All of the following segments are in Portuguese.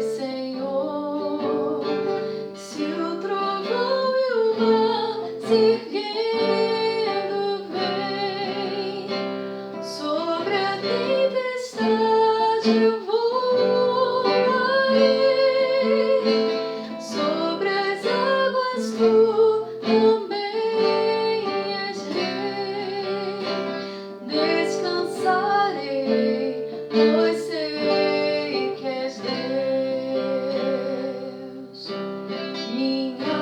Senhor, se o trovão e o mar se erguendo vem, sobre a tempestade eu voarei, sobre as águas tu também és rei. Descansarei, pois sei que és Deus. Minha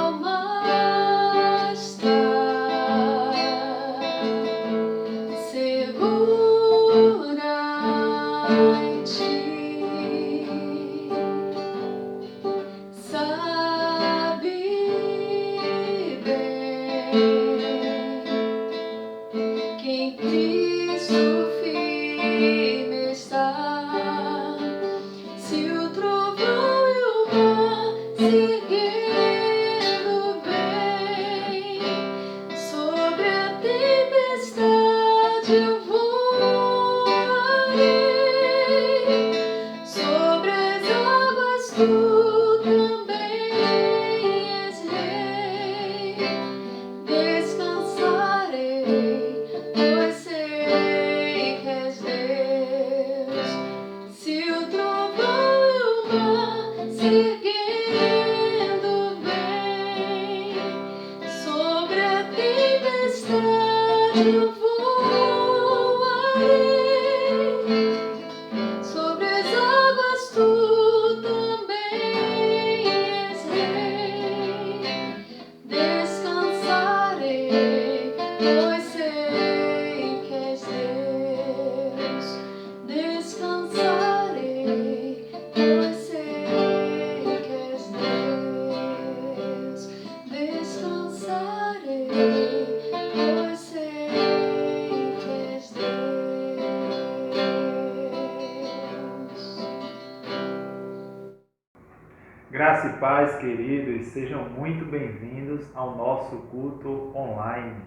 alma está segura em ti. Sabe bem que em Cristo firme está. Se o trovão e o mar se erguendo vem, sobre a tempestade eu voarei, sobre as águas tu também és rei. Descansarei, pois sei que és Deus. Se o trovão e o mar se erguendo vem, sobre a tempestade eu voarei, sobre as águas tu também és rei. Descansarei, pois sei que és Deus. Descansarei, pois sei que és Deus. Descansarei, pois sei que és Deus. Graça e paz, queridos, sejam muito bem-vindos ao nosso culto online.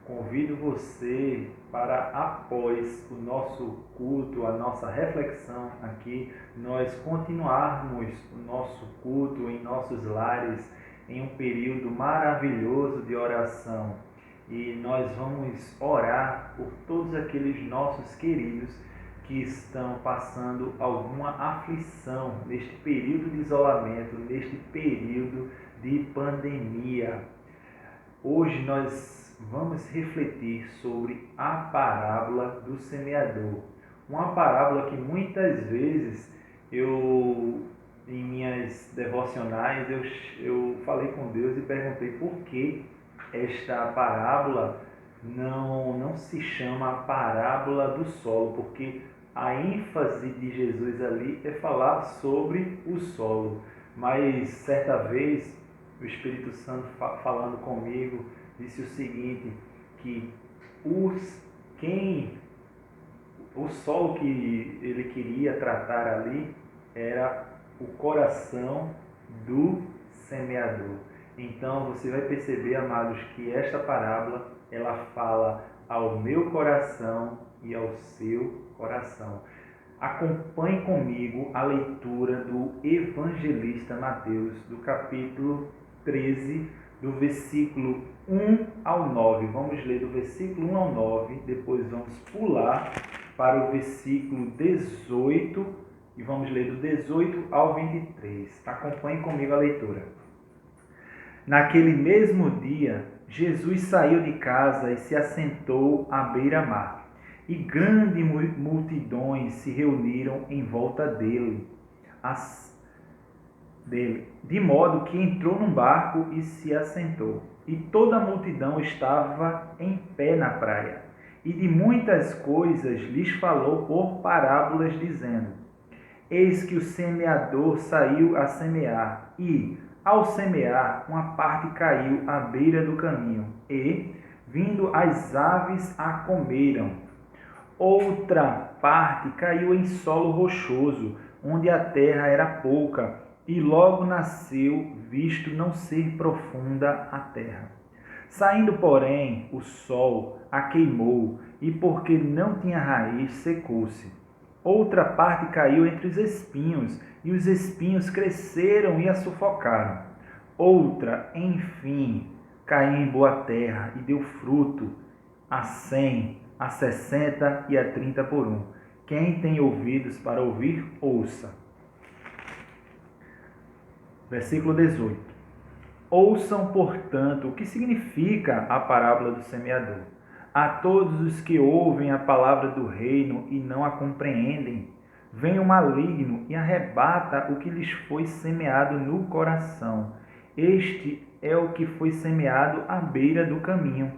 Convido você para, após o nosso culto, a nossa reflexão aqui, nós continuarmos o nosso culto em nossos lares, em um período maravilhoso de oração. E nós vamos orar por todos aqueles nossos queridos que estão passando alguma aflição neste período de isolamento, neste período de pandemia. Hoje nós vamos refletir sobre a parábola do semeador. Uma parábola que muitas vezes em minhas devocionais, eu falei com Deus e perguntei por que esta parábola não se chama a parábola do solo, porque a ênfase de Jesus ali é falar sobre o solo. Mas certa vez o Espírito Santo falando comigo disse o seguinte, que o solo que ele queria tratar ali era o coração do semeador. Então você vai perceber, amados, que esta parábola ela fala ao meu coração e ao seu coração. Acompanhe comigo a leitura do evangelista Mateus, do capítulo 13, do versículo 1 ao 9. Vamos ler do versículo 1 ao 9, depois vamos pular para o versículo 18 e vamos ler do 18 ao 23. Acompanhe comigo a leitura. Naquele mesmo dia, Jesus saiu de casa e se assentou à beira-mar. E grandes multidões se reuniram em volta dele, de modo que entrou num barco e se assentou. E toda a multidão estava em pé na praia. E de muitas coisas lhes falou por parábolas, dizendo: Eis que o semeador saiu a semear, e, ao semear, uma parte caiu à beira do caminho, e, vindo as aves, a comeram. Outra parte caiu em solo rochoso, onde a terra era pouca, e logo nasceu, visto não ser profunda a terra. Saindo, porém, o sol a queimou, e porque não tinha raiz, secou-se. Outra parte caiu entre os espinhos, e os espinhos cresceram e a sufocaram. Outra, enfim, caiu em boa terra e deu fruto, a 100, a 60 e a 30 por um. Quem tem ouvidos para ouvir, ouça. Versículo 18. Ouçam, portanto, o que significa a parábola do semeador. A todos os que ouvem a palavra do reino e não a compreendem, vem o maligno e arrebata o que lhes foi semeado no coração. Este é o que foi semeado à beira do caminho.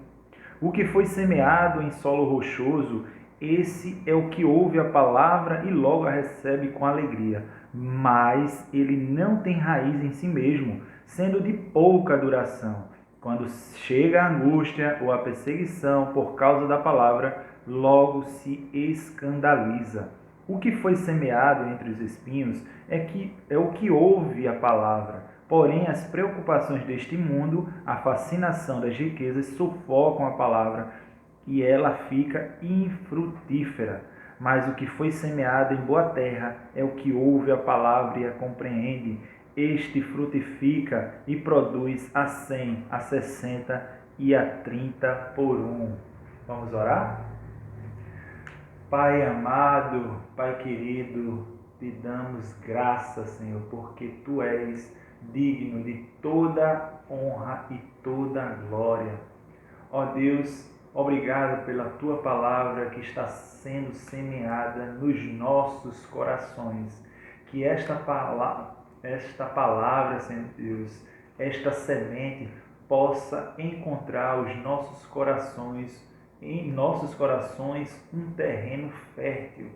O que foi semeado em solo rochoso, esse é o que ouve a palavra e logo a recebe com alegria. Mas ele não tem raiz em si mesmo, sendo de pouca duração. Quando chega a angústia ou a perseguição por causa da palavra, logo se escandaliza. O que foi semeado entre os espinhos é o que ouve a palavra. Porém, as preocupações deste mundo, a fascinação das riquezas sufocam a palavra e ela fica infrutífera. Mas o que foi semeado em boa terra é o que ouve a palavra e a compreende. Este frutifica e produz a 100, a 60 e a 30 por um. Vamos orar? Pai amado, Pai querido, te damos graças, Senhor, porque Tu és digno de toda honra e toda glória. Ó Deus, obrigado pela Tua palavra que está sendo semeada nos nossos corações. Que esta palavra, Senhor Deus, esta semente possa encontrar em nossos corações um terreno fértil,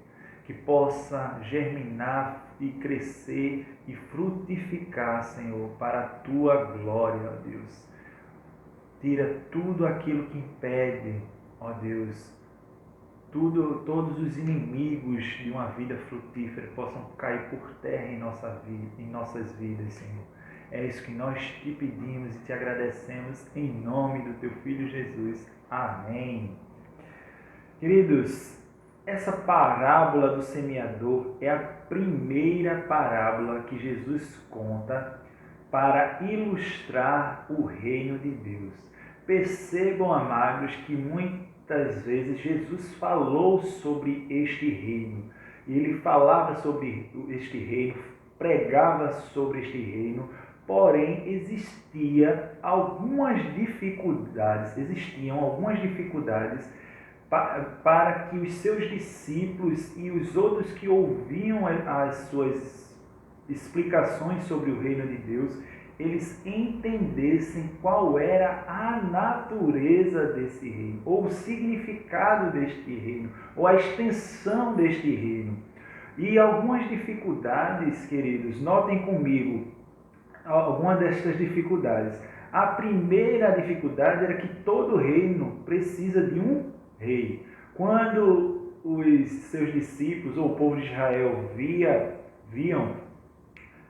que possa germinar e crescer e frutificar, Senhor, para a Tua glória, ó Deus. Tira tudo aquilo que impede, ó Deus, todos os inimigos de uma vida frutífera possam cair por terra em nossas vidas, Senhor. É isso que nós te pedimos e te agradecemos em nome do Teu Filho Jesus. Amém. Queridos, essa parábola do semeador é a primeira parábola que Jesus conta para ilustrar o reino de Deus. Percebam, amados, que muitas vezes Jesus falou sobre este reino. Ele falava sobre este reino, pregava sobre este reino, porém existiam algumas dificuldades para que os seus discípulos e os outros que ouviam as suas explicações sobre o reino de Deus, eles entendessem qual era a natureza desse reino, ou o significado deste reino, ou a extensão deste reino. E algumas dificuldades, queridos, notem comigo algumas destas dificuldades. A primeira dificuldade era que todo reino precisa de um rei. Quando os seus discípulos ou o povo de Israel viam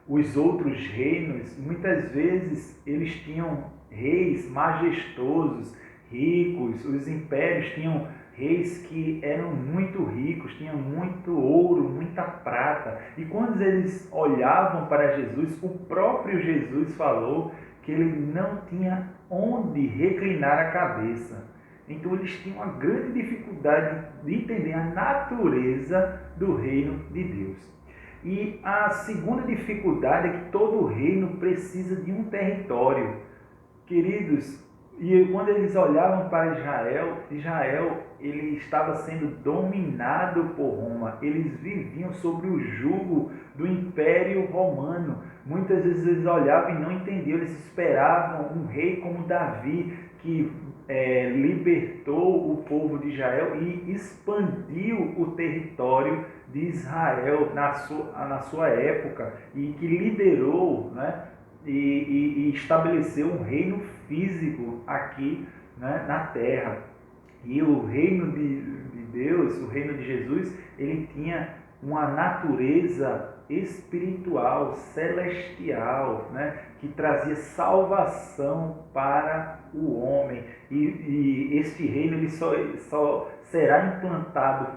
os outros reinos, muitas vezes eles tinham reis majestosos, ricos, os impérios tinham reis que eram muito ricos, tinham muito ouro, muita prata. E quando eles olhavam para Jesus, o próprio Jesus falou que ele não tinha onde reclinar a cabeça. Então eles tinham uma grande dificuldade de entender a natureza do reino de Deus. E a segunda dificuldade é que todo reino precisa de um território. Queridos, e quando eles olhavam para Israel ele estava sendo dominado por Roma. Eles viviam sob o jugo do Império Romano. Muitas vezes eles olhavam e não entendiam, eles esperavam um rei como Davi, que libertou o povo de Israel e expandiu o território de Israel na sua época, e que liderou, né, e estabeleceu um reino físico aqui, né, na terra. E o reino de Deus, o reino de Jesus, ele tinha uma natureza espiritual, celestial, né, que trazia salvação para o homem. E este reino ele só será implantado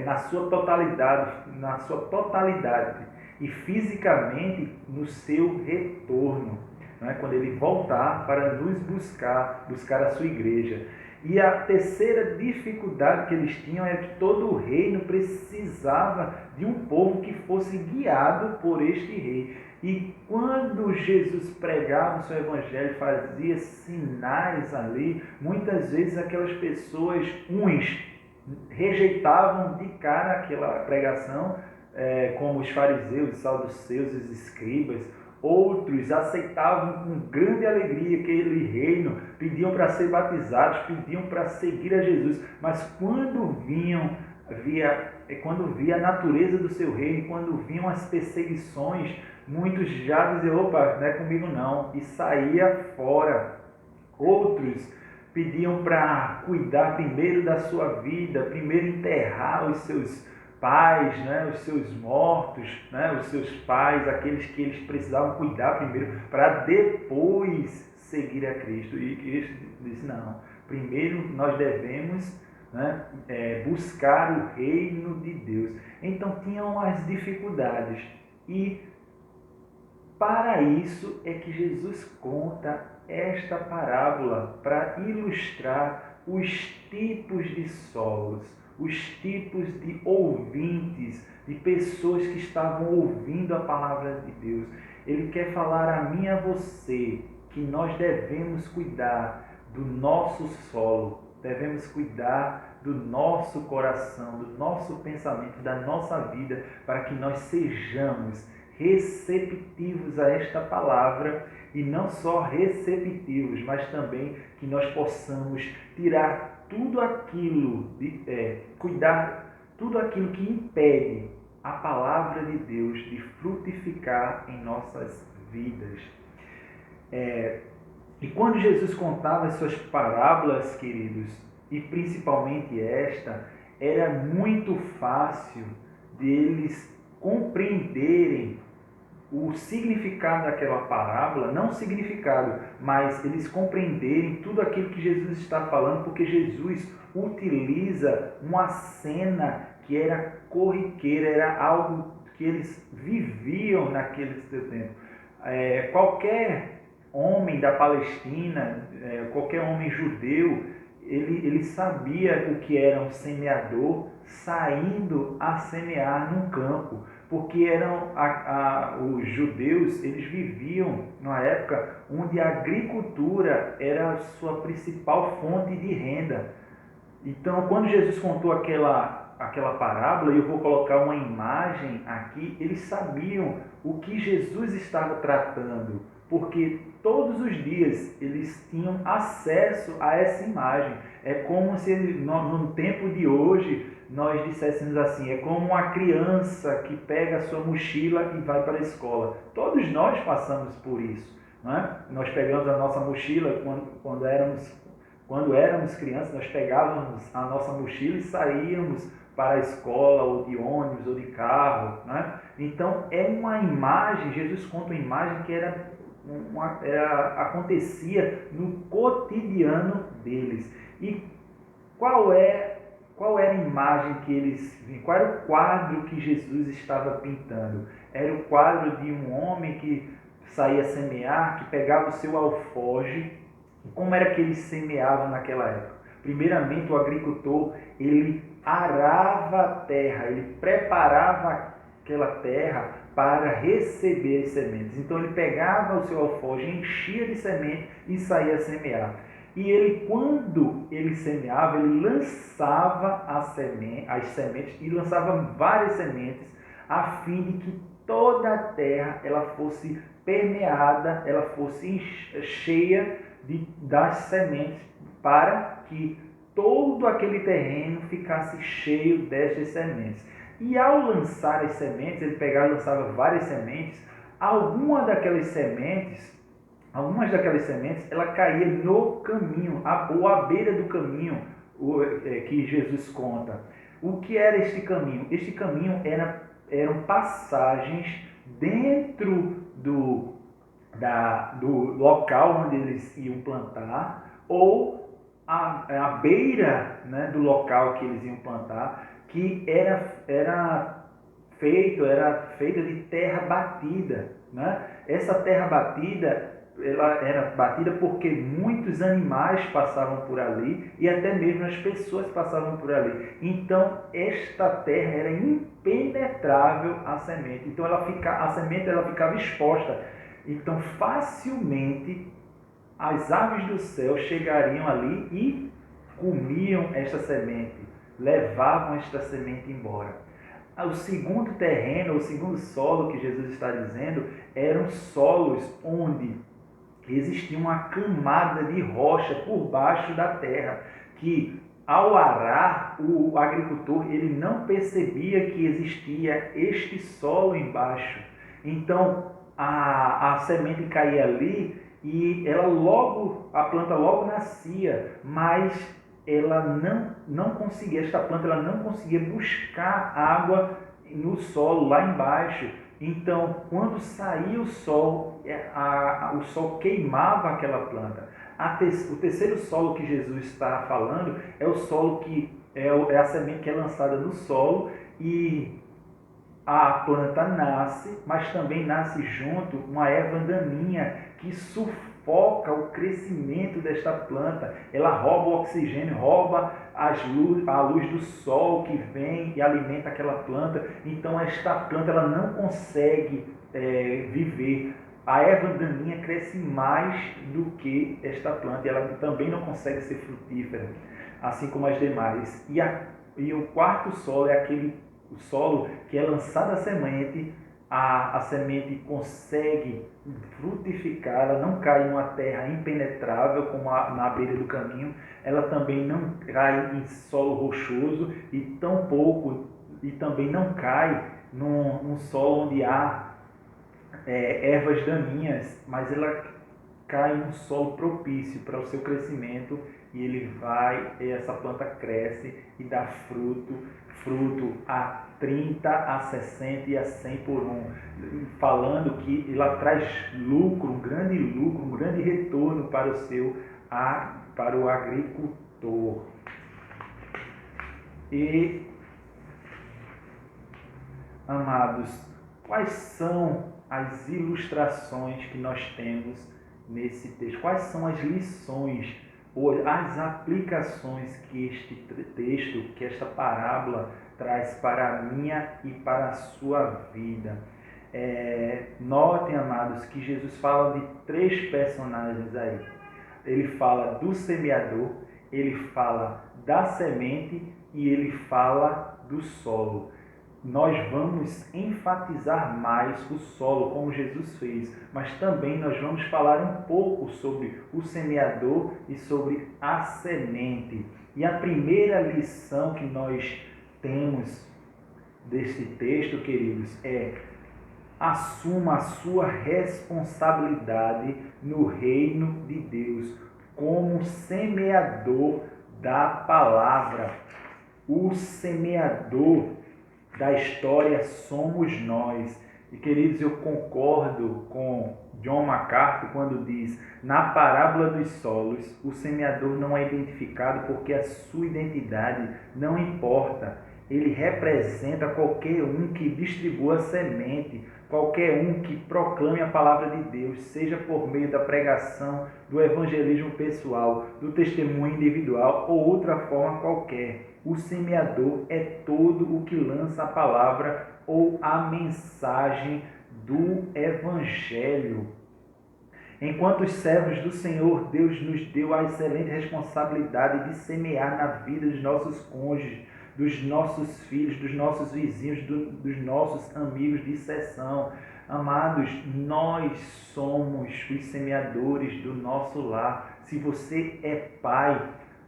na sua totalidade e fisicamente no seu retorno, né? Quando ele voltar para nos buscar a sua igreja. E a terceira dificuldade que eles tinham é que todo o reino precisava de um povo que fosse guiado por este rei. E quando Jesus pregava o seu evangelho, fazia sinais ali, muitas vezes aquelas pessoas, uns rejeitavam de cara aquela pregação, como os fariseus, os saduceus, os escribas. Outros aceitavam com grande alegria aquele reino, pediam para ser batizados, pediam para seguir a Jesus. Mas quando via a natureza do seu reino, quando viam as perseguições, muitos já diziam: opa, não é comigo não, e saía fora. Outros pediam para cuidar primeiro da sua vida, primeiro enterrar os seus pais, né, os seus mortos, né, os seus pais, aqueles que eles precisavam cuidar primeiro, para depois seguir a Cristo. E Cristo disse: não, primeiro nós devemos, né, buscar o reino de Deus. Então tinham as dificuldades, e para isso é que Jesus conta esta parábola, para ilustrar os tipos de solos, os tipos de ouvintes, de pessoas que estavam ouvindo a palavra de Deus. Ele quer falar a mim e a você que nós devemos cuidar do nosso solo, devemos cuidar do nosso coração, do nosso pensamento, da nossa vida, para que nós sejamos receptivos a esta palavra, e não só receptivos, mas também que nós possamos tirar tudo aquilo, cuidar tudo aquilo que impede a palavra de Deus de frutificar em nossas vidas. E quando Jesus contava as suas parábolas, queridos, e principalmente esta, era muito fácil deles compreenderem o significado daquela parábola, não o significado, mas eles compreenderem tudo aquilo que Jesus está falando, porque Jesus utiliza uma cena que era corriqueira, era algo que eles viviam naquele seu tempo. Qualquer homem da Palestina, qualquer homem judeu, ele sabia o que era um semeador saindo a semear num campo, porque os judeus, eles viviam numa época onde a agricultura era a sua principal fonte de renda. Então, quando Jesus contou aquela parábola, e eu vou colocar uma imagem aqui, eles sabiam o que Jesus estava tratando, porque todos os dias eles tinham acesso a essa imagem. É como se no tempo de hoje nós disséssemos assim: é como uma criança que pega a sua mochila e vai para a escola. Todos nós passamos por isso, não é? Nós pegamos a nossa mochila quando éramos crianças, nós pegávamos a nossa mochila e saíamos para a escola, ou de ônibus, ou de carro, né? Então é uma imagem, Jesus conta uma imagem que acontecia no cotidiano deles. E qual era a imagem que eles viam? Qual era o quadro que Jesus estava pintando? Era o quadro de um homem que saía semear, que pegava o seu alforje. E como era que eles semeavam naquela época? Primeiramente, o agricultor, ele arava a terra, ele preparava aquela terra para receber as sementes. Então ele pegava o seu alforje, enchia de semente e saía a semear. E ele, quando ele semeava, ele lançava as sementes, e lançava várias sementes, a fim de que toda a terra ela fosse permeada, ela fosse cheia das sementes, para que todo aquele terreno ficasse cheio destas sementes. E ao lançar as sementes, ele pegava e lançava várias sementes. Algumas daquelas sementes, ela caía no caminho, ou à beira do caminho, que Jesus conta. O que era este caminho? Este caminho eram passagens dentro do local onde eles iam plantar, ou à beira, né, do local que eles iam plantar, que era feita de terra batida, né? Essa terra batida, ela era batida porque muitos animais passavam por ali e até mesmo as pessoas passavam por ali. Então, esta terra era impenetrável à semente. Então, a semente ela ficava exposta. Então, facilmente, as aves do céu chegariam ali e comiam esta semente, levavam esta semente embora. O segundo terreno, o segundo solo que Jesus está dizendo, eram solos onde existia uma camada de rocha por baixo da terra, que ao arar, o agricultor ele não percebia que existia este solo embaixo. Então a semente caía ali e a planta logo nascia, mas ela não conseguia, esta planta ela não conseguia buscar água no solo lá embaixo. Então, quando saía o sol, o sol queimava aquela planta. O terceiro solo que Jesus está falando é o solo que é a semente que é lançada no solo e a planta nasce, mas também nasce junto uma erva daninha que sufoca o crescimento desta planta. Ela rouba o oxigênio, rouba a luz do sol que vem e alimenta aquela planta. Então esta planta ela não consegue viver. A erva daninha cresce mais do que esta planta e ela também não consegue ser frutífera, assim como as demais. E o quarto solo é o solo que é lançada a semente, a semente consegue frutificar, ela não cai em uma terra impenetrável como na beira do caminho, ela também não cai em solo rochoso e também não cai num solo onde há ervas daninhas, mas ela cai em um solo propício para o seu crescimento e essa planta cresce e dá fruto a 30, a 60 e a 100 por um, falando que ela traz lucro, um grande retorno para o agricultor. E, amados, quais são as ilustrações que nós temos nesse texto? Quais são as lições ou as aplicações que este texto, que esta parábola traz para a minha e para a sua vida? Notem, amados, que Jesus fala de 3 personagens aí. Ele fala do semeador, ele fala da semente e ele fala do solo. Nós vamos enfatizar mais o solo, como Jesus fez, mas também nós vamos falar um pouco sobre o semeador e sobre a semente. E a primeira lição que nós temos deste texto, queridos, é: assuma a sua responsabilidade no reino de Deus como semeador da palavra. O semeador da história somos nós. E, queridos, eu concordo com John MacArthur quando diz: na parábola dos solos, o semeador não é identificado porque a sua identidade não importa. Ele representa qualquer um que distribua a semente, qualquer um que proclame a palavra de Deus, seja por meio da pregação, do evangelismo pessoal, do testemunho individual ou outra forma qualquer. O semeador é todo o que lança a palavra ou a mensagem do evangelho. Enquanto os servos do Senhor, Deus nos deu a excelente responsabilidade de semear na vida dos nossos cônjuges, dos nossos filhos, dos nossos vizinhos, dos nossos amigos de sessão. Amados, nós somos os semeadores do nosso lar. Se você é pai,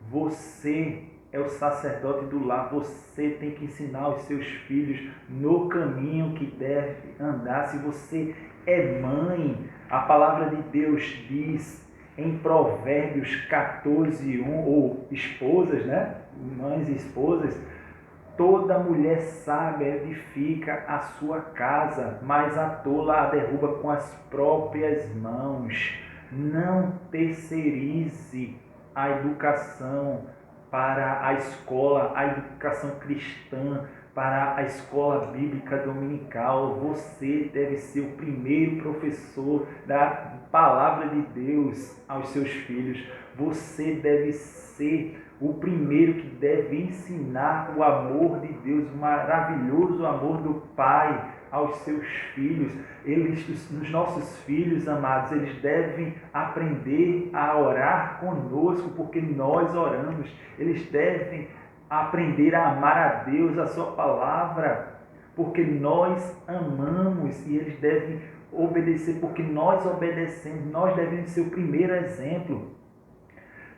você é o sacerdote do lar. Você tem que ensinar os seus filhos no caminho que deve andar. Se você é mãe, a palavra de Deus diz em Provérbios 14:1, ou esposas, né? Mães e esposas: toda mulher sábia edifica a sua casa, mas a tola a derruba com as próprias mãos. Não terceirize a educação para a escola, a educação cristã, para a escola bíblica dominical. Você deve ser o primeiro professor da palavra de Deus aos seus filhos. Você deve ser o primeiro que deve ensinar o amor de Deus, o maravilhoso amor do Pai aos seus filhos. Os nossos filhos, amados, eles devem aprender a orar conosco, porque nós oramos. Eles devem aprender a amar a Deus, a sua palavra, porque nós amamos, e eles devem obedecer, porque nós obedecemos. Nós devemos ser o primeiro exemplo.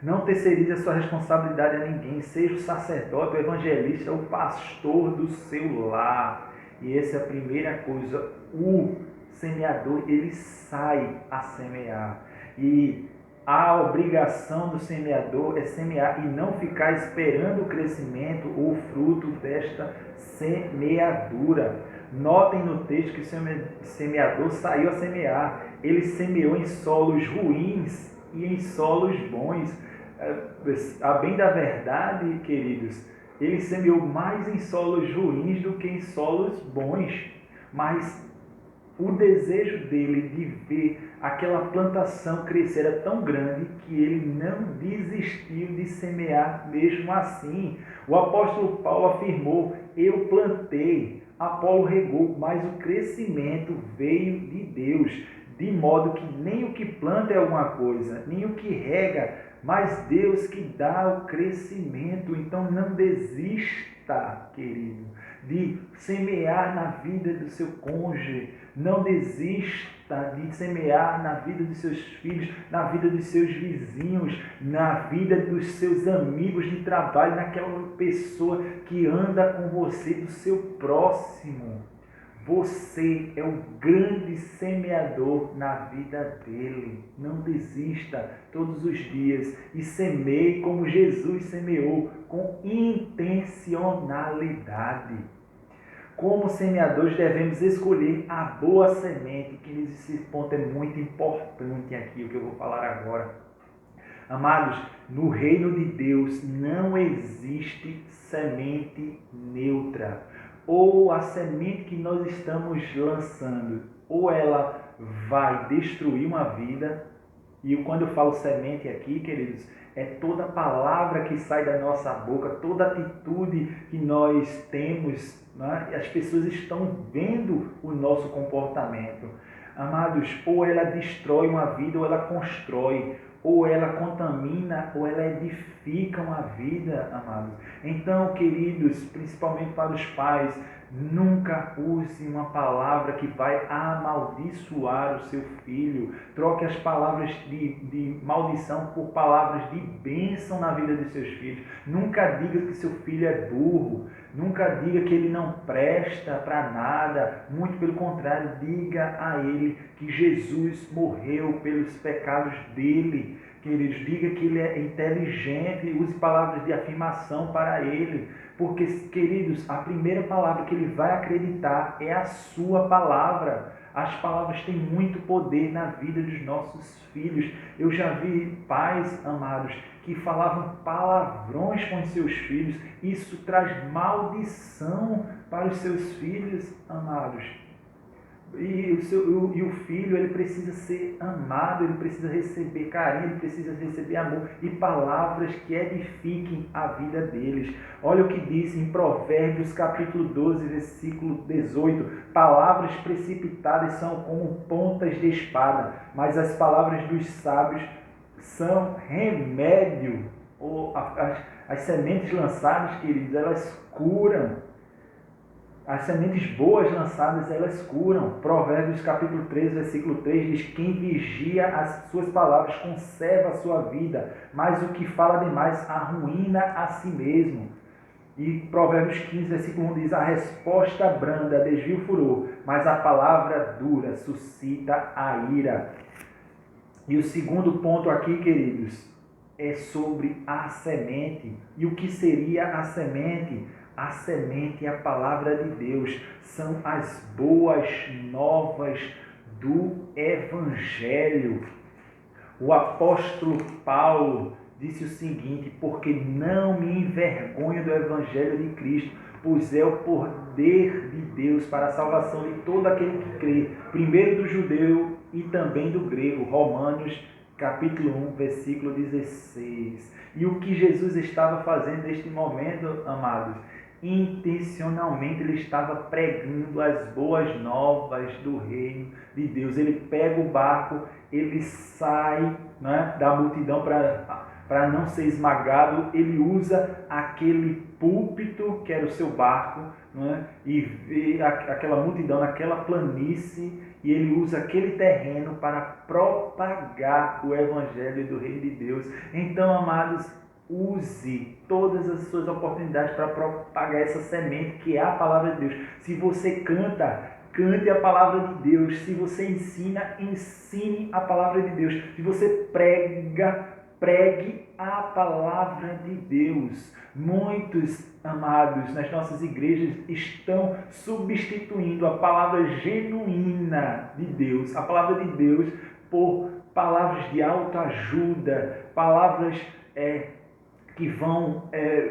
Não terceirize a sua responsabilidade a ninguém. Seja o sacerdote, o evangelista, o pastor do seu lar. E essa é a primeira coisa. O semeador, ele sai a semear. E a obrigação do semeador é semear e não ficar esperando o crescimento ou o fruto desta semeadura. Notem no texto que o semeador saiu a semear. Ele semeou em solos ruins e em solos bons. A bem da verdade, queridos, ele semeou mais em solos ruins do que em solos bons. Mas o desejo dele de ver aquela plantação crescer era tão grande que ele não desistiu de semear mesmo assim. O apóstolo Paulo afirmou: eu plantei, Apolo regou, mas o crescimento veio de Deus. De modo que nem o que planta é alguma coisa, nem o que rega, mas Deus que dá o crescimento. Então não desista, querido, de semear na vida do seu cônjuge. Não desista de semear na vida dos seus filhos, na vida dos seus vizinhos, na vida dos seus amigos de trabalho, naquela pessoa que anda com você, do seu próximo. Você é o grande semeador na vida dele. Não desista todos os dias e semeie como Jesus semeou, com intencionalidade. Como semeadores devemos escolher a boa semente, que esse ponto é muito importante aqui, o que eu vou falar agora. Amados, no reino de Deus não existe semente neutra. Ou a semente que nós estamos lançando, ou ela vai destruir uma vida, e quando eu falo semente aqui, queridos, é toda palavra que sai da nossa boca, toda atitude que nós temos, né? As pessoas estão vendo o nosso comportamento. Amados, ou ela destrói uma vida, ou ela constrói, ou ela contamina, ou ela edifica uma vida, amados. Então, queridos, principalmente para os pais, nunca use uma palavra que vai amaldiçoar o seu filho. Troque as palavras de maldição por palavras de bênção na vida de seus filhos. Nunca diga que seu filho é burro. Nunca diga que ele não presta para nada. Muito pelo contrário, diga a ele que Jesus morreu pelos pecados dele. Queridos, diga que ele é inteligente, use palavras de afirmação para ele. Porque, queridos, a primeira palavra que ele vai acreditar é a sua palavra. As palavras têm muito poder na vida dos nossos filhos. Eu já vi pais, amados, que falavam palavrões com os seus filhos. Isso traz maldição para os seus filhos, amados. E o filho, ele precisa ser amado, ele precisa receber carinho, ele precisa receber amor e palavras que edifiquem a vida deles. Olha o que diz em Provérbios capítulo 12, versículo 18. Palavras precipitadas são como pontas de espada, mas as palavras dos sábios são remédio. As sementes lançadas, queridos, elas curam. As sementes boas lançadas, elas curam. Provérbios capítulo 13, versículo 3 diz: quem vigia as suas palavras conserva a sua vida, mas o que fala demais arruína a si mesmo. E Provérbios 15, versículo 1 diz: a resposta branda desvia o furor, mas a palavra dura suscita a ira. E o segundo ponto aqui, queridos, é sobre a semente. E o que seria a semente? A semente é a palavra de Deus, são as boas novas do Evangelho. O apóstolo Paulo, disse o seguinte: porque não me envergonho do Evangelho de Cristo, pois é o poder de Deus para a salvação de todo aquele que crê, primeiro do judeu e também do grego. Romanos capítulo 1, versículo 16. E o que Jesus estava fazendo neste momento, amados? Intencionalmente ele estava pregando as boas novas do reino de Deus. Ele pega o barco, ele sai, né, da multidão para não ser esmagado. Ele usa aquele púlpito que era o seu barco, né, e vê aquela multidão naquela planície, e ele usa aquele terreno para propagar o evangelho do reino de Deus. Então, amados, use todas as suas oportunidades para propagar essa semente que é a palavra de Deus. Se você canta, cante a palavra de Deus. Se você ensina, ensine a palavra de Deus. Se você prega, pregue a palavra de Deus. Muitos, amados, nas nossas igrejas estão substituindo a palavra genuína de Deus, a palavra de Deus, por palavras de autoajuda, palavras que vão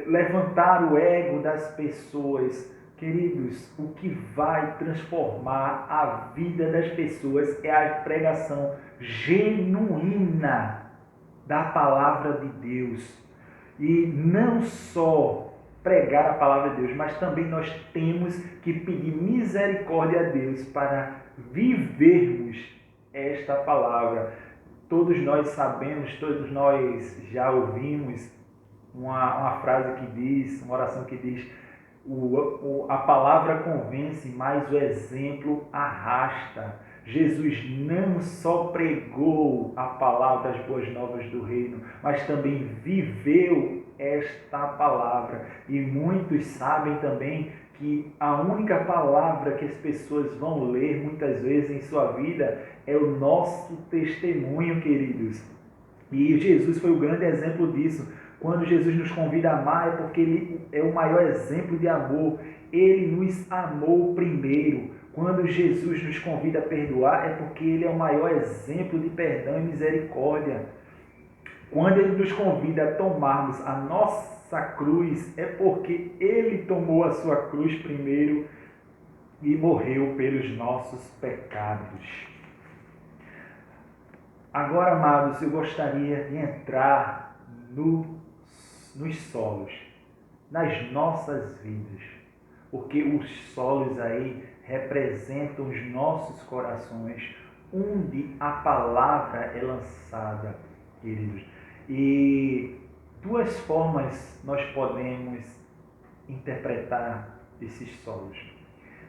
levantar o ego das pessoas. Queridos, o que vai transformar a vida das pessoas é a pregação genuína da palavra de Deus. E não só pregar a palavra de Deus, mas também nós temos que pedir misericórdia a Deus para vivermos esta palavra. Todos nós sabemos, todos nós já ouvimos uma frase que diz, uma oração que diz: a palavra convence, mas o exemplo arrasta. Jesus não só pregou a palavra, as boas novas do reino, mas também viveu esta palavra. E muitos sabem também que a única palavra que as pessoas vão ler muitas vezes em sua vida é o nosso testemunho, queridos. E Jesus foi o grande exemplo disso. Quando Jesus nos convida a amar, é porque Ele é o maior exemplo de amor. Ele nos amou primeiro. Quando Jesus nos convida a perdoar, é porque Ele é o maior exemplo de perdão e misericórdia. Quando Ele nos convida a tomarmos a nossa cruz, é porque Ele tomou a sua cruz primeiro e morreu pelos nossos pecados. Agora, amados, eu gostaria de entrar nos solos, nas nossas vidas, porque os solos aí representam os nossos corações, onde a palavra é lançada, queridos. E duas formas nós podemos interpretar esses solos.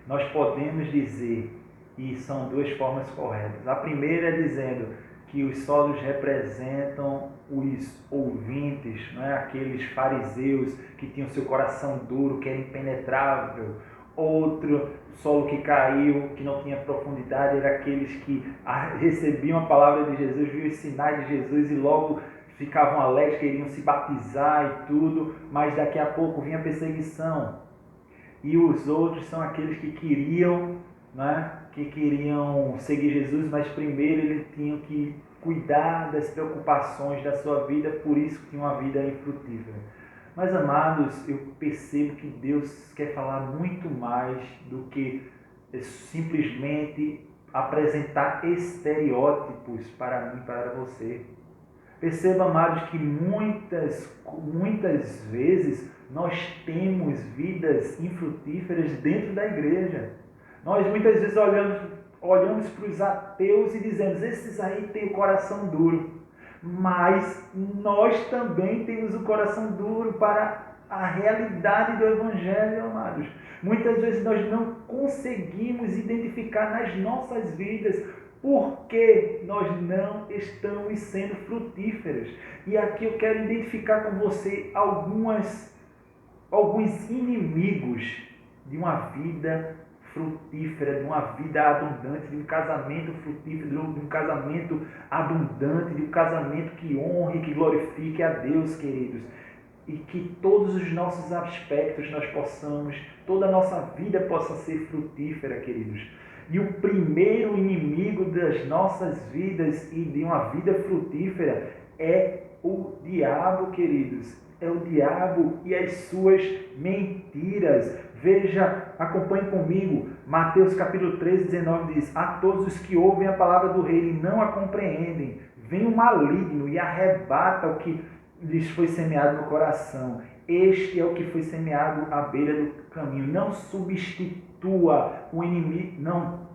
Nós podemos dizer, e são duas formas corretas. A primeira é dizendo que os solos representam os ouvintes, não é? Aqueles fariseus que tinham seu coração duro, que era impenetrável. Outro solo que caiu, que não tinha profundidade, era aqueles que recebiam a palavra de Jesus, viam os sinais de Jesus e logo ficavam alegres, queriam se batizar e tudo, mas daqui a pouco vinha a perseguição. E os outros são aqueles que queriam, né, que queriam seguir Jesus, mas primeiro eles tinham que cuidar das preocupações da sua vida, por isso que tinham uma vida infrutífera. Mas, amados, eu percebo que Deus quer falar muito mais do que simplesmente apresentar estereótipos para mim, para você. Perceba, amados, que muitas vezes nós temos vidas infrutíferas dentro da igreja. Nós muitas vezes olhamos para os ateus e dizemos: esses aí têm o coração duro. Mas nós também temos o coração duro para a realidade do Evangelho, amados. Muitas vezes nós não conseguimos identificar nas nossas vidas porque nós não estamos sendo frutíferos. E aqui eu quero identificar com você alguns inimigos de uma vida frutífera, de uma vida abundante, de um casamento frutífero, de um casamento abundante, de um casamento que honre, que glorifique a Deus, queridos. E que todos os nossos aspectos nós possamos, toda a nossa vida possa ser frutífera, queridos. E o primeiro inimigo das nossas vidas e de uma vida frutífera é o diabo, queridos. É o diabo e as suas mentiras. Veja, acompanhe comigo. Mateus capítulo 13, 19 diz: a todos os que ouvem a palavra do rei e não a compreendem, vem o maligno e arrebata o que lhes foi semeado no coração. Este é o que foi semeado à beira do caminho. Não substitua o inimigo, não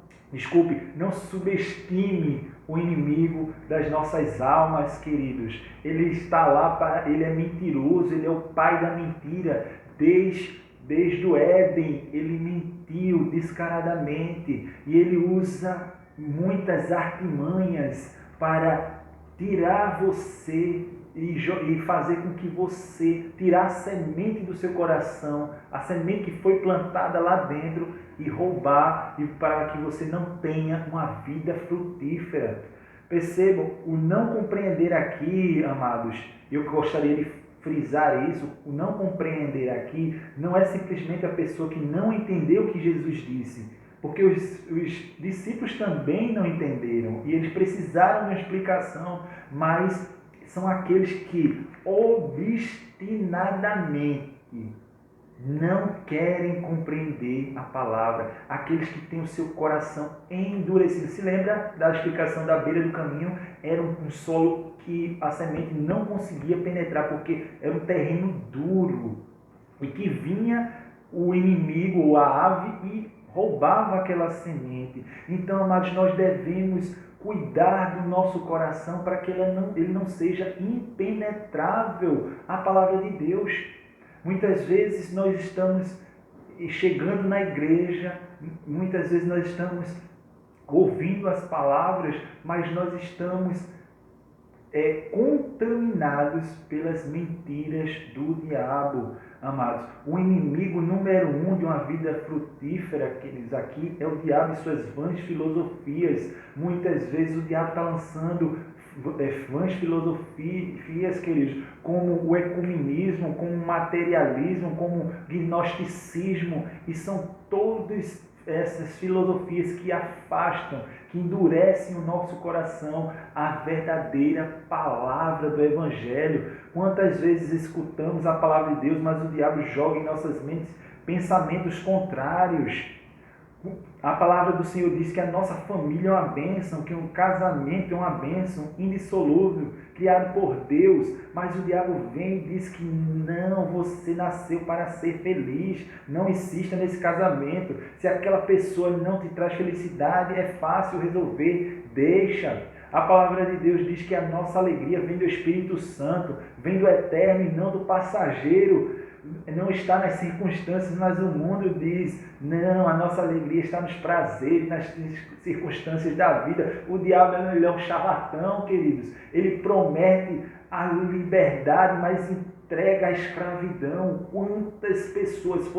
subestime o inimigo das nossas almas, queridos. Ele está lá, ele é mentiroso, ele é o pai da mentira. Desde o Éden, ele mentiu descaradamente e ele usa muitas artimanhas para tirar você e fazer com que você tirar a semente do seu coração, a semente que foi plantada lá dentro, e roubar, e para que você não tenha uma vida frutífera. Percebam, o não compreender aqui, amados, eu gostaria de frisar isso, o não compreender aqui não é simplesmente a pessoa que não entendeu o que Jesus disse, porque os discípulos também não entenderam e eles precisaram de uma explicação, mas são aqueles que obstinadamente não querem compreender a palavra, aqueles que têm o seu coração endurecido. Se lembra da explicação da beira do caminho? Era um solo que a semente não conseguia penetrar, porque era um terreno duro, e que vinha o inimigo ou a ave e roubava aquela semente. Então, amados, nós devemos cuidar do nosso coração para que ele não seja impenetrável à palavra de Deus. Muitas vezes nós estamos chegando na igreja, muitas vezes nós estamos ouvindo as palavras, mas nós estamos contaminados pelas mentiras do diabo, amados. O inimigo número 1 de uma vida frutífera, aqueles aqui, é o diabo e suas vãs filosofias. Muitas vezes o diabo está lançando vãs filosofias, queridos, como o ecumenismo, como o materialismo, como o gnosticismo, e são todas essas filosofias que afastam, que endurecem o nosso coração à verdadeira palavra do Evangelho. Quantas vezes escutamos a palavra de Deus, mas o diabo joga em nossas mentes pensamentos contrários. A palavra do Senhor diz que a nossa família é uma bênção, que um casamento é uma bênção indissolúvel, criado por Deus, mas o diabo vem e diz que não, você nasceu para ser feliz, não insista nesse casamento, se aquela pessoa não te traz felicidade, é fácil resolver, deixa. A palavra de Deus diz que a nossa alegria vem do Espírito Santo, vem do eterno e não do passageiro. Não está nas circunstâncias, mas o mundo diz, não, a nossa alegria está nos prazeres, nas circunstâncias da vida. O diabo ele é um charlatão, queridos. Ele promete a liberdade, mas entrega a escravidão. Quantas pessoas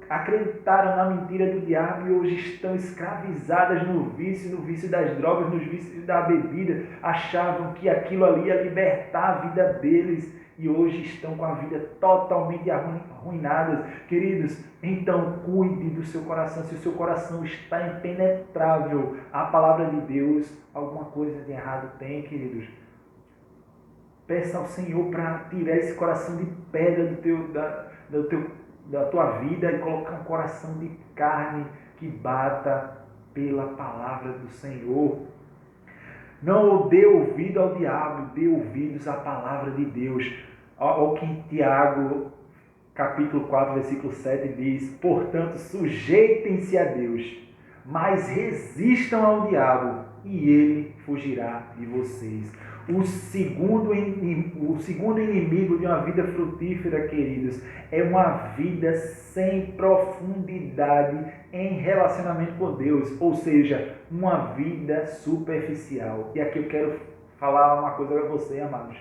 acreditaram na mentira do diabo e hoje estão escravizadas no vício das drogas, no vício da bebida, achavam que aquilo ali ia libertar a vida deles, e hoje estão com a vida totalmente arruinadas. Queridos, então cuide do seu coração. Se o seu coração está impenetrável à palavra de Deus, alguma coisa de errado tem, queridos. Peça ao Senhor para tirar esse coração de pedra da tua vida e colocar um coração de carne que bata pela palavra do Senhor. Não dê ouvido ao diabo, dê ouvidos à palavra de Deus. Olha o que Tiago, capítulo 4, versículo 7 diz: portanto, sujeitem-se a Deus, mas resistam ao diabo, e ele fugirá de vocês. O segundo inimigo de uma vida frutífera, queridos, é uma vida sem profundidade em relacionamento com Deus, ou seja, uma vida superficial. E aqui eu quero falar uma coisa para você, amados.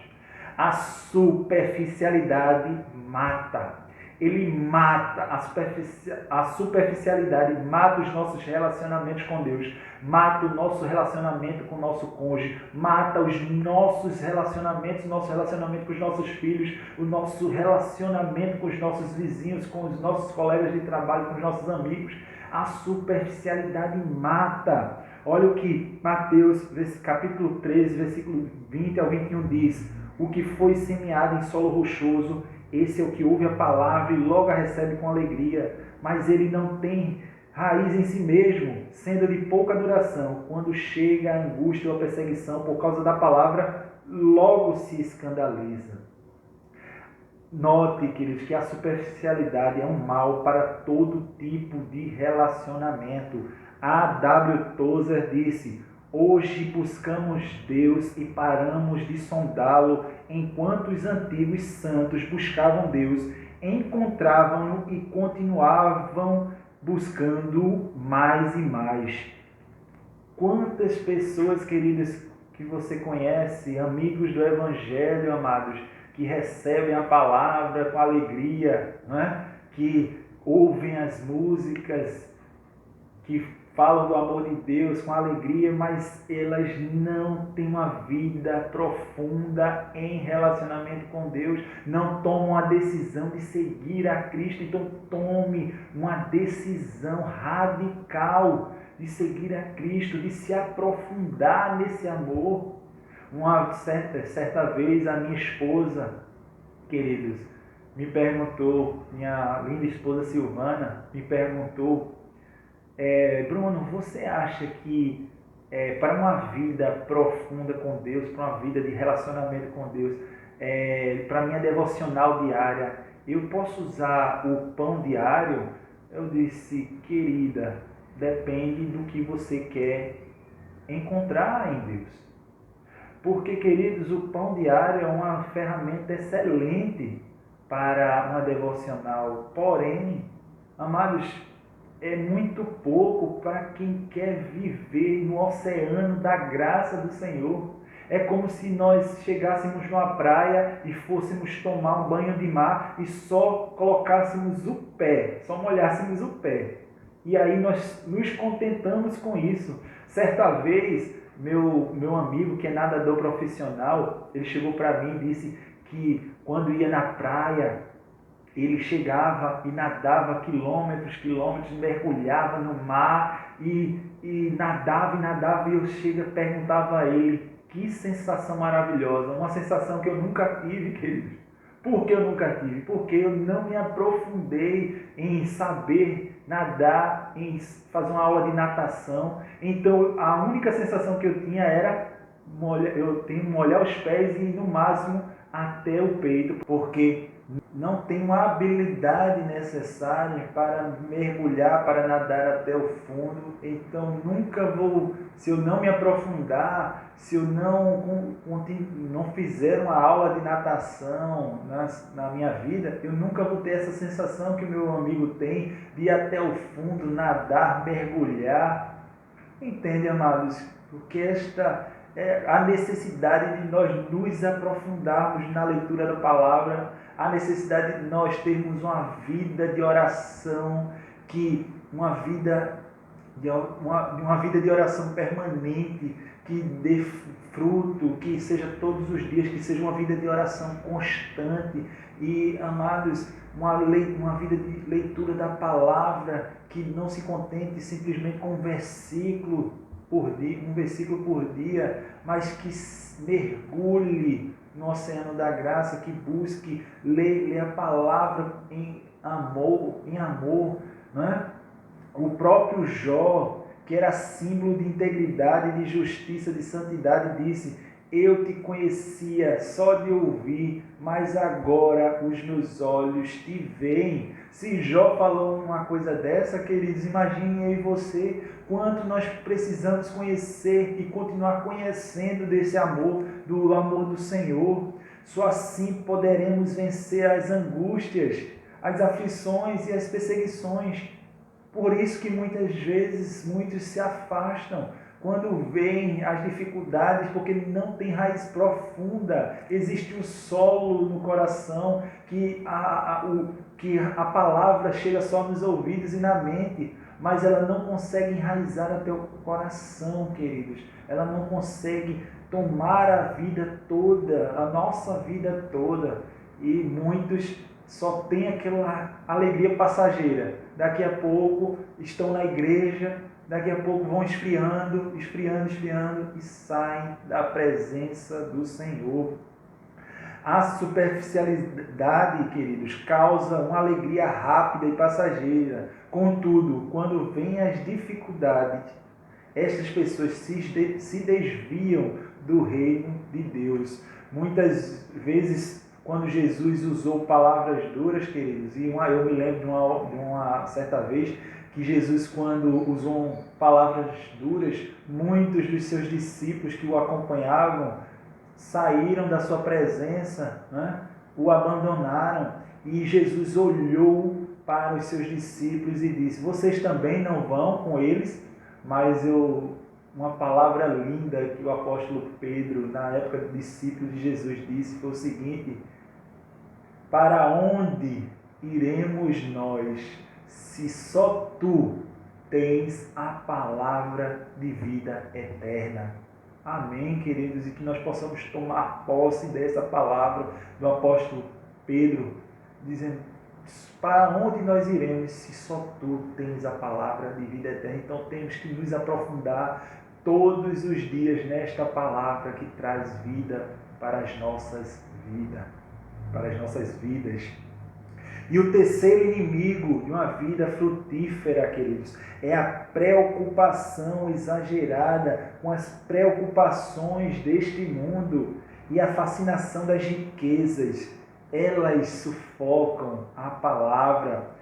A superficialidade mata. Ele mata, a superficialidade mata os nossos relacionamentos com Deus, mata o nosso relacionamento com o nosso cônjuge, mata os nossos relacionamentos, o nosso relacionamento com os nossos filhos, o nosso relacionamento com os nossos vizinhos, com os nossos colegas de trabalho, com os nossos amigos. A superficialidade mata. Olha o que Mateus, capítulo 13, versículo 20 ao 21 diz: O que foi semeado em solo rochoso, esse é o que ouve a palavra e logo a recebe com alegria, mas ele não tem raiz em si mesmo, sendo de pouca duração. Quando chega a angústia ou a perseguição por causa da palavra, logo se escandaliza. Note, queridos, que a superficialidade é um mal para todo tipo de relacionamento. A. W. Tozer disse: hoje buscamos Deus e paramos de sondá-lo, enquanto os antigos santos buscavam Deus, encontravam-no e continuavam buscando mais e mais. Quantas pessoas, queridas, que você conhece, amigos do Evangelho, amados, que recebem a palavra com alegria, não é? Que ouvem as músicas, que falam do amor de Deus com alegria, mas elas não têm uma vida profunda em relacionamento com Deus, não tomam a decisão de seguir a Cristo. Então tome uma decisão radical de seguir a Cristo, de se aprofundar nesse amor. Uma certa vez a minha esposa, queridos, me perguntou, minha linda esposa Silvana, me perguntou: Bruno, você acha que para uma vida profunda com Deus, para uma vida de relacionamento com Deus, para a minha devocional diária, eu posso usar o pão diário? Eu disse: querida, depende do que você quer encontrar em Deus. Porque, queridos, o pão diário é uma ferramenta excelente para uma devocional. Porém, amados, é muito pouco para quem quer viver no oceano da graça do Senhor. É como se nós chegássemos numa praia e fôssemos tomar um banho de mar e só colocássemos o pé, só molhássemos o pé. E aí nós nos contentamos com isso. Certa vez, meu amigo, que é nadador profissional, ele chegou para mim e disse que quando ia na praia, ele chegava e nadava quilômetros, mergulhava no mar e nadava, e eu perguntava a ele: que sensação maravilhosa, uma sensação que eu nunca tive, queridos. Por que eu nunca tive? Porque eu não me aprofundei em saber nadar, em fazer uma aula de natação. Então a única sensação que eu tinha era molhar os pés e ir no máximo até o peito, porque não tenho a habilidade necessária para mergulhar, para nadar até o fundo. Então nunca vou, se eu não me aprofundar, se eu não fizer uma aula de natação na minha vida, eu nunca vou ter essa sensação que o meu amigo tem de ir até o fundo, nadar, mergulhar. Entende, amados? Porque esta é a necessidade de nós nos aprofundarmos na leitura da palavra, a necessidade de nós termos uma vida de oração, uma vida de oração permanente, que dê fruto, que seja todos os dias, que seja uma vida de oração constante. E, amados, uma vida de leitura da palavra, que não se contente simplesmente com um versículo por dia, mas que mergulhe no oceano da graça, que busque ler a palavra em amor, não é? O próprio Jó, que era símbolo de integridade, de justiça, de santidade, disse: eu te conhecia só de ouvir, mas agora os meus olhos te veem. Se Jó falou uma coisa dessa, queridos, imaginem eu e você quanto nós precisamos conhecer e continuar conhecendo desse amor, do amor do Senhor. Só assim poderemos vencer as angústias, as aflições e as perseguições. Por isso que muitas vezes muitos se afastam quando veem as dificuldades, porque não tem raiz profunda. Existe um solo no coração que a palavra chega só nos ouvidos e na mente, mas ela não consegue enraizar até o coração, queridos. Ela não consegue tomar a vida toda, a nossa vida toda. E muitos só têm aquela alegria passageira. Daqui a pouco estão na igreja, daqui a pouco vão esfriando e saem da presença do Senhor. A superficialidade, queridos, causa uma alegria rápida e passageira. Contudo, quando vêm as dificuldades, estas pessoas se desviam do reino de Deus. Muitas vezes, quando Jesus usou palavras duras, queridos, e eu me lembro de uma certa vez que Jesus, quando usou palavras duras, muitos dos seus discípulos que o acompanhavam saíram da sua presença, né? O abandonaram, e Jesus olhou para os seus discípulos e disse: vocês também não vão com eles? Mas uma palavra linda que o apóstolo Pedro, na época do discípulo de Jesus, disse foi o seguinte: para onde iremos nós, se só tu tens a palavra de vida eterna? Amém, queridos, e que nós possamos tomar posse dessa palavra do apóstolo Pedro, dizendo: para onde nós iremos se só tu tens a palavra de vida eterna? Então temos que nos aprofundar todos os dias nesta palavra que traz vida para as nossas vidas. E o terceiro inimigo de uma vida frutífera, queridos, é a preocupação exagerada com as preocupações deste mundo e a fascinação das riquezas. Elas sufocam a palavra.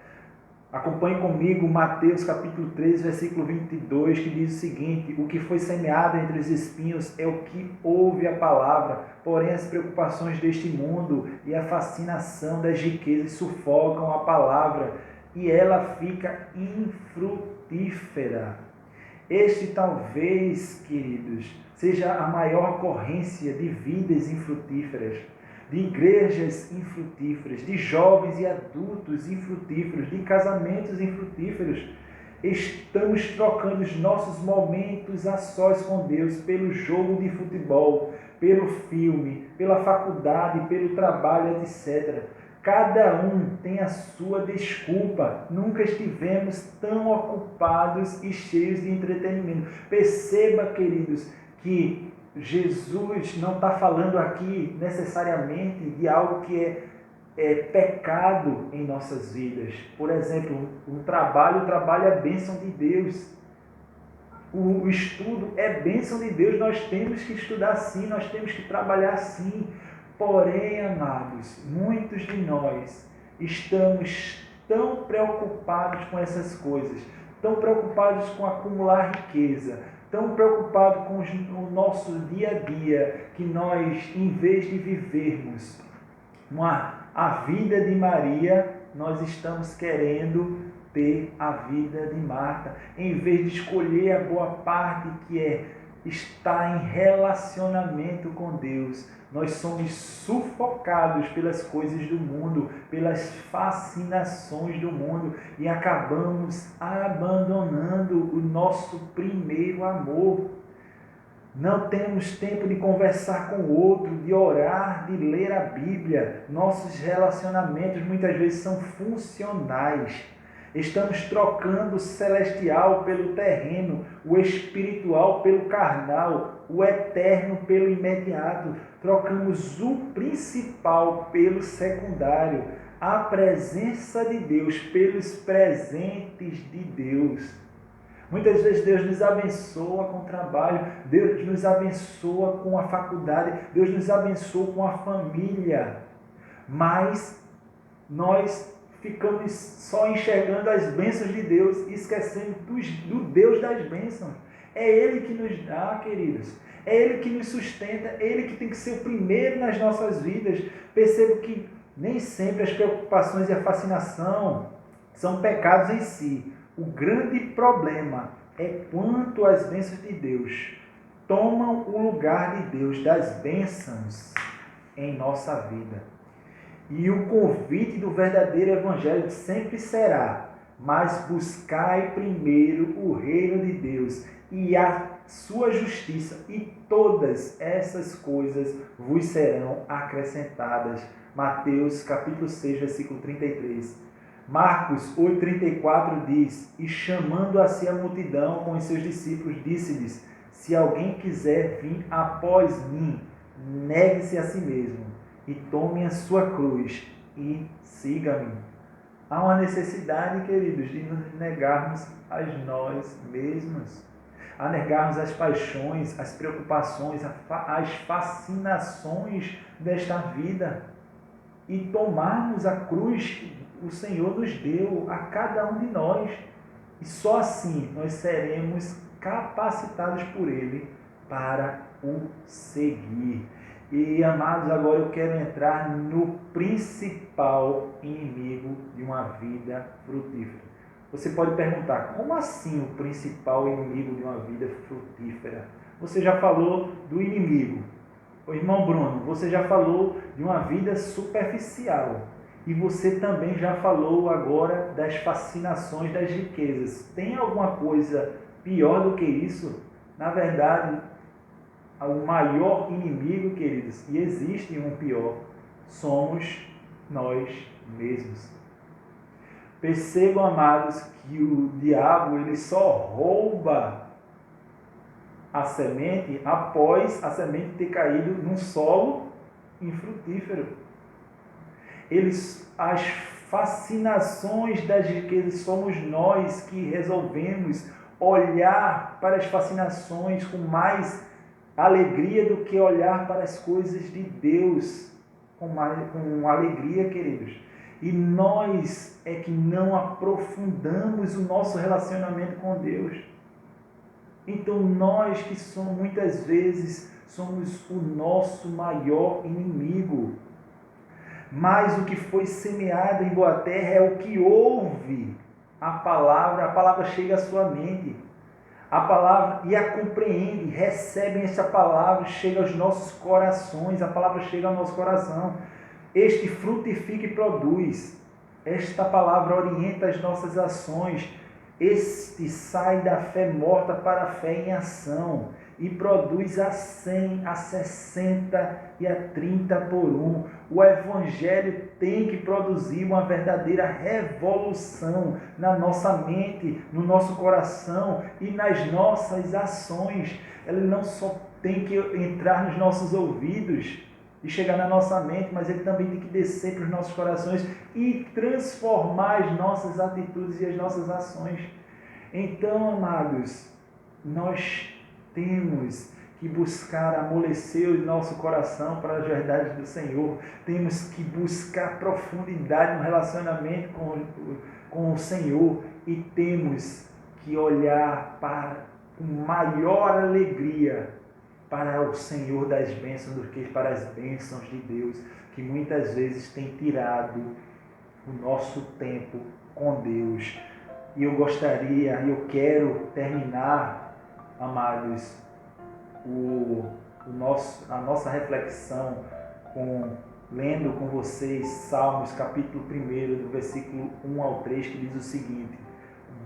Acompanhe comigo Mateus capítulo 3, versículo 22, que diz o seguinte: o que foi semeado entre os espinhos é o que ouve a palavra, porém as preocupações deste mundo e a fascinação das riquezas sufocam a palavra e ela fica infrutífera. Este talvez, queridos, seja a maior ocorrência de vidas infrutíferas, de igrejas infrutíferas, de jovens e adultos infrutíferos, de casamentos infrutíferos. Estamos trocando os nossos momentos a sós com Deus pelo jogo de futebol, pelo filme, pela faculdade, pelo trabalho, etc. Cada um tem a sua desculpa. Nunca estivemos tão ocupados e cheios de entretenimento. Perceba, queridos, que Jesus não está falando aqui necessariamente de algo que é pecado em nossas vidas. Por exemplo, o trabalho é bênção de Deus. O estudo é bênção de Deus. Nós temos que estudar sim, nós temos que trabalhar sim. Porém, amados, muitos de nós estamos tão preocupados com essas coisas, tão preocupados com acumular riqueza, tão preocupados com o nosso dia a dia, que nós, em vez de vivermos a vida de Maria, nós estamos querendo ter a vida de Marta, em vez de escolher a boa parte que é estar em relacionamento com Deus. Nós somos sufocados pelas coisas do mundo, pelas fascinações do mundo e acabamos abandonando o nosso primeiro amor. Não temos tempo de conversar com o outro, de orar, de ler a Bíblia. Nossos relacionamentos muitas vezes são funcionais. Estamos trocando o celestial pelo terreno, o espiritual pelo carnal, o eterno pelo imediato. Trocamos o principal pelo secundário, a presença de Deus pelos presentes de Deus. Muitas vezes Deus nos abençoa com o trabalho, Deus nos abençoa com a faculdade, Deus nos abençoa com a família, mas nós ficamos só enxergando as bênçãos de Deus e esquecendo do Deus das bênçãos. É Ele que nos dá, queridos. É Ele que nos sustenta. É Ele que tem que ser o primeiro nas nossas vidas. Percebo que nem sempre as preocupações e a fascinação são pecados em si. O grande problema é quanto as bênçãos de Deus tomam o lugar de Deus, das bênçãos em nossa vida. E o convite do verdadeiro evangelho sempre será: mas buscai primeiro o reino de Deus e a sua justiça, e todas essas coisas vos serão acrescentadas. Mateus capítulo 6, versículo 33. Marcos 8,34 diz: e chamando a si a multidão com os seus discípulos, disse-lhes: se alguém quiser vir após mim, negue-se a si mesmo e tome a sua cruz e siga-me. Há uma necessidade, queridos, de nos negarmos a nós mesmos, a negarmos as paixões, as preocupações, as fascinações desta vida e tomarmos a cruz que o Senhor nos deu a cada um de nós. E só assim nós seremos capacitados por Ele para o seguir. E, amados, agora eu quero entrar no principal inimigo de uma vida frutífera. Você pode perguntar, como assim o principal inimigo de uma vida frutífera? Você já falou do inimigo. O irmão Bruno, você já falou de uma vida superficial. E você também já falou agora das fascinações das riquezas. Tem alguma coisa pior do que isso? Na verdade, o maior inimigo, queridos, e existe um pior, somos nós mesmos. Percebam, amados, que o diabo ele só rouba a semente após a semente ter caído num solo infrutífero. As fascinações das riquezas somos nós que resolvemos olhar para as fascinações com mais alegria do que olhar para as coisas de Deus com alegria, queridos. E nós é que não aprofundamos o nosso relacionamento com Deus. Então nós que somos, muitas vezes, somos o nosso maior inimigo. Mas o que foi semeado em boa terra é o que ouve a palavra chega à sua mente. A palavra e a compreende, recebem essa palavra, chega aos nossos corações, a palavra chega ao nosso coração. Este frutifica e produz. Esta palavra orienta as nossas ações. Este sai da fé morta para a fé em ação e produz a 100, a 60 e a 30 por um. O Evangelho tem que produzir uma verdadeira revolução na nossa mente, no nosso coração e nas nossas ações. Ele não só tem que entrar nos nossos ouvidos e chegar na nossa mente, mas ele também tem que descer para os nossos corações e transformar as nossas atitudes e as nossas ações. Então, amados, nós temos que buscar amolecer o nosso coração para as verdades do Senhor. Temos que buscar profundidade no relacionamento com o Senhor e temos que olhar com maior alegria para o Senhor das bênçãos do que para as bênçãos de Deus, que muitas vezes tem tirado o nosso tempo com Deus. E eu quero terminar, amados, a nossa reflexão lendo com vocês Salmos capítulo 1, do versículo 1 ao 3, que diz o seguinte: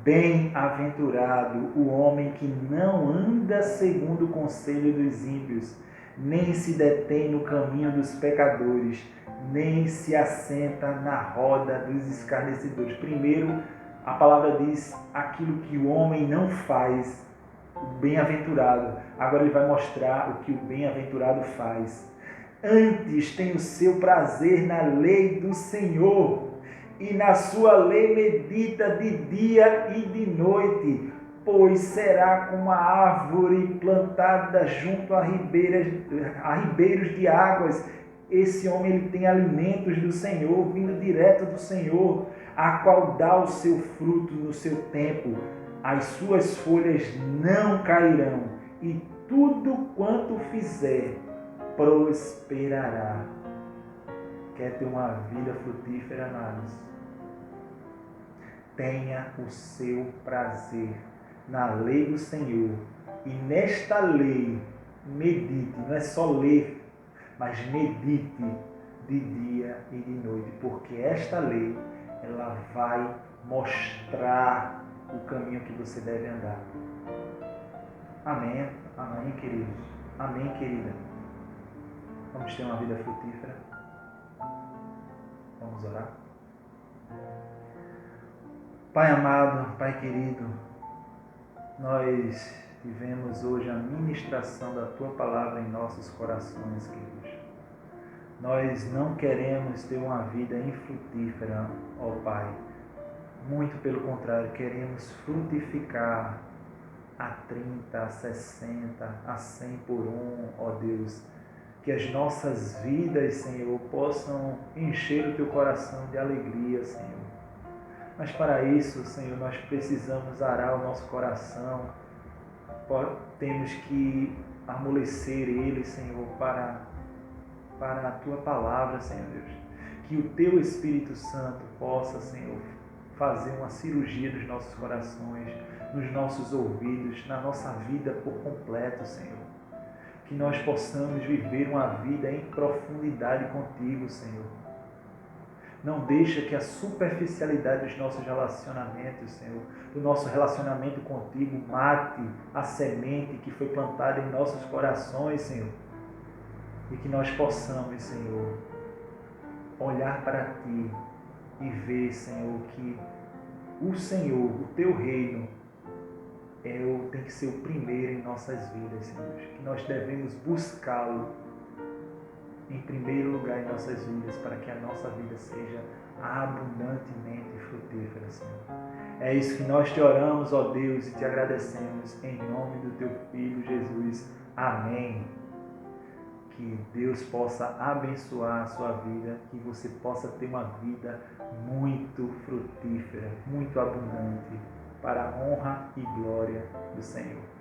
Bem-aventurado o homem que não anda segundo o conselho dos ímpios, nem se detém no caminho dos pecadores, nem se assenta na roda dos escarnecedores. Primeiro, a palavra diz aquilo que o homem não faz, o bem-aventurado. Agora ele vai mostrar o que o bem-aventurado faz. Antes tem o seu prazer na lei do Senhor, e na sua lei medita de dia e de noite, pois será como a árvore plantada junto a ribeiros de águas. Esse homem ele tem alimentos do Senhor, vindo direto do Senhor, a qual dá o seu fruto no seu tempo. As suas folhas não cairão, e tudo quanto fizer prosperará. Quer ter uma vida frutífera, amados? Tenha o seu prazer na lei do Senhor. E nesta lei, medite, não é só ler, mas medite de dia e de noite, porque esta lei, ela vai mostrar o caminho que você deve andar. Amém? Amém, queridos? Amém, querida? Vamos ter uma vida frutífera? Vamos orar? Pai amado, Pai querido, nós tivemos hoje a ministração da Tua Palavra em nossos corações, queridos. Nós não queremos ter uma vida infrutífera, ó Pai. Muito pelo contrário, queremos frutificar a 30, a 60, a 100 por um, ó Deus. Que as nossas vidas, Senhor, possam encher o Teu coração de alegria, Senhor. Mas para isso, Senhor, nós precisamos arar o nosso coração. Temos que amolecer ele, Senhor, para a Tua palavra, Senhor Deus. Que o Teu Espírito Santo possa, Senhor, fazer uma cirurgia dos nossos corações, nos nossos ouvidos, na nossa vida por completo, Senhor. Que nós possamos viver uma vida em profundidade contigo, Senhor. Não deixa que a superficialidade dos nossos relacionamentos, Senhor, do nosso relacionamento contigo, mate a semente que foi plantada em nossos corações, Senhor. E que nós possamos, Senhor, olhar para Ti e ver, Senhor, que o Senhor, o Teu reino, tem que ser o primeiro em nossas vidas, Senhor. Que nós devemos buscá-lo em primeiro lugar em nossas vidas, para que a nossa vida seja abundantemente frutífera, Senhor. É isso que nós te oramos, ó Deus, e te agradecemos em nome do Teu Filho Jesus. Amém. Que Deus possa abençoar a sua vida, que você possa ter uma vida muito frutífera, muito abundante, para a honra e glória do Senhor.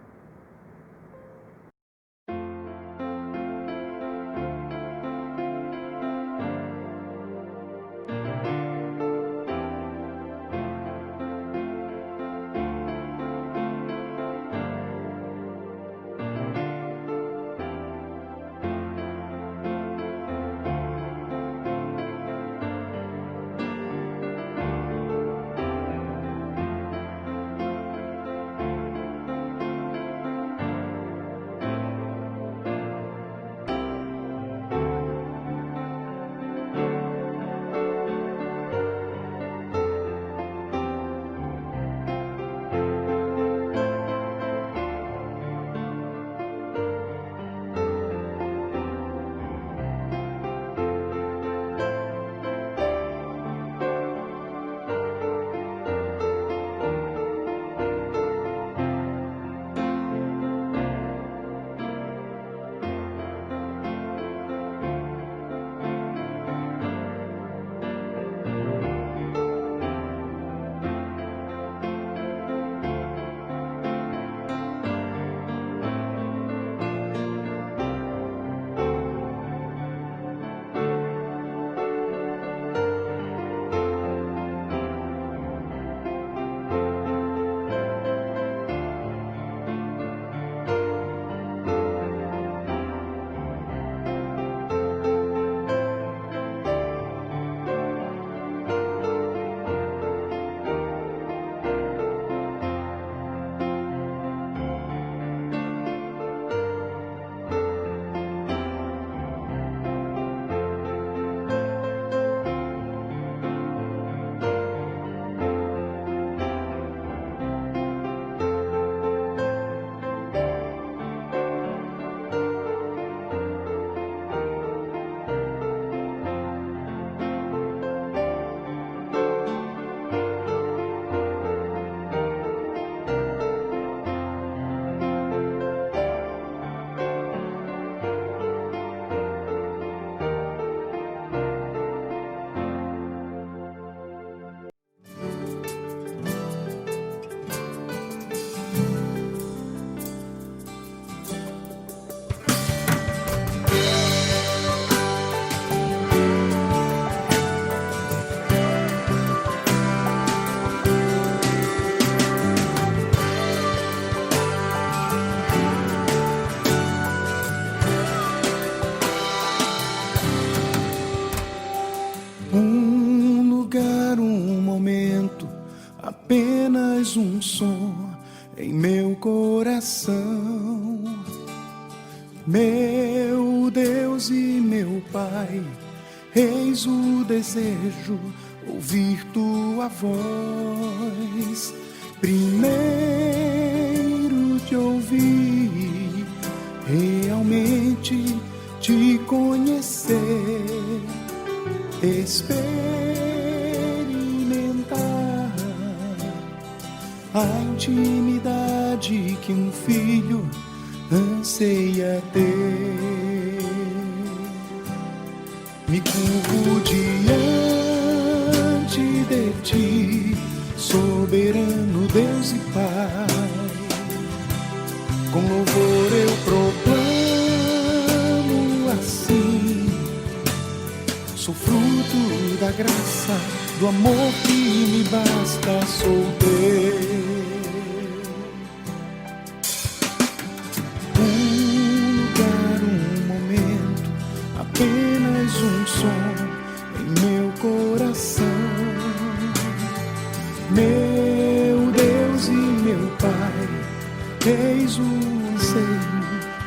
apenas um som em meu coração. Meu Deus e meu Pai, eis o desejo, ouvir tua voz. Primeiro te ouvir, realmente te conhecer. experimentar a intimidade que um filho anseia ter. Me curvo diante de ti, soberano Deus e Pai. Com louvor eu proclamo assim: sou fruto da graça, do amor que me basta, sou teu. Apenas um som em meu coração. Meu Deus e meu Pai, eis o anseio,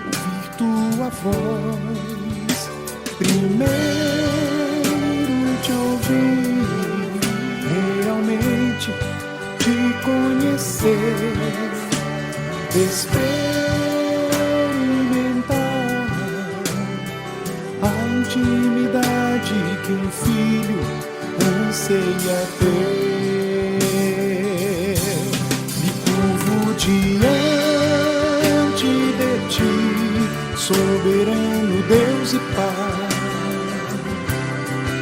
ouvir tua voz. Primeiro te ouvir, realmente te conhecer, intimidade que um filho anseia ter. Me curvo diante de ti, soberano Deus e Pai.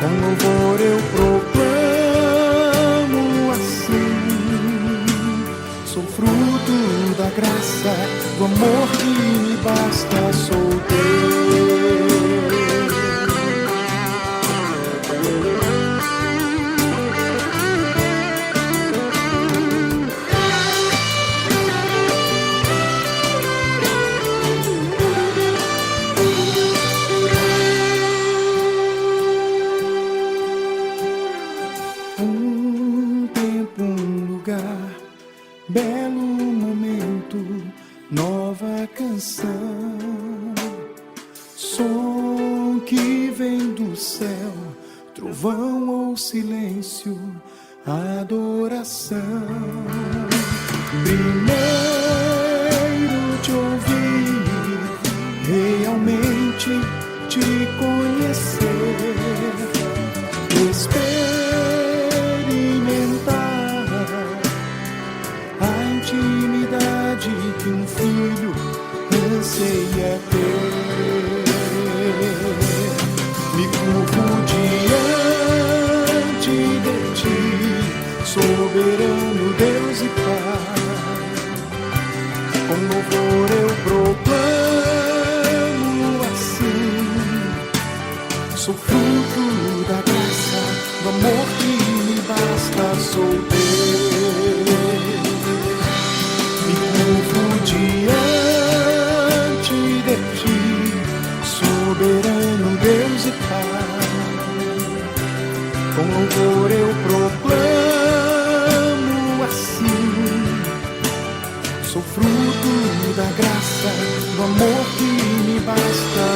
Com louvor eu proclamo assim: sou fruto da graça, do amor que me basta, sou teu. Belo momento, nova canção, som que vem do céu, trovão ou silêncio, adoração. Primeiro te ouvir, realmente te conhecer, intimidade que um filho anseia ter. Me curvo diante de ti, soberano Deus e Pai. Com louvor eu proclamo assim: sou fruto da graça, do amor que me basta, sou teu. Diante de ti, soberano Deus e Pai. Com louvor eu proclamo assim: sou fruto da graça, do amor que me basta,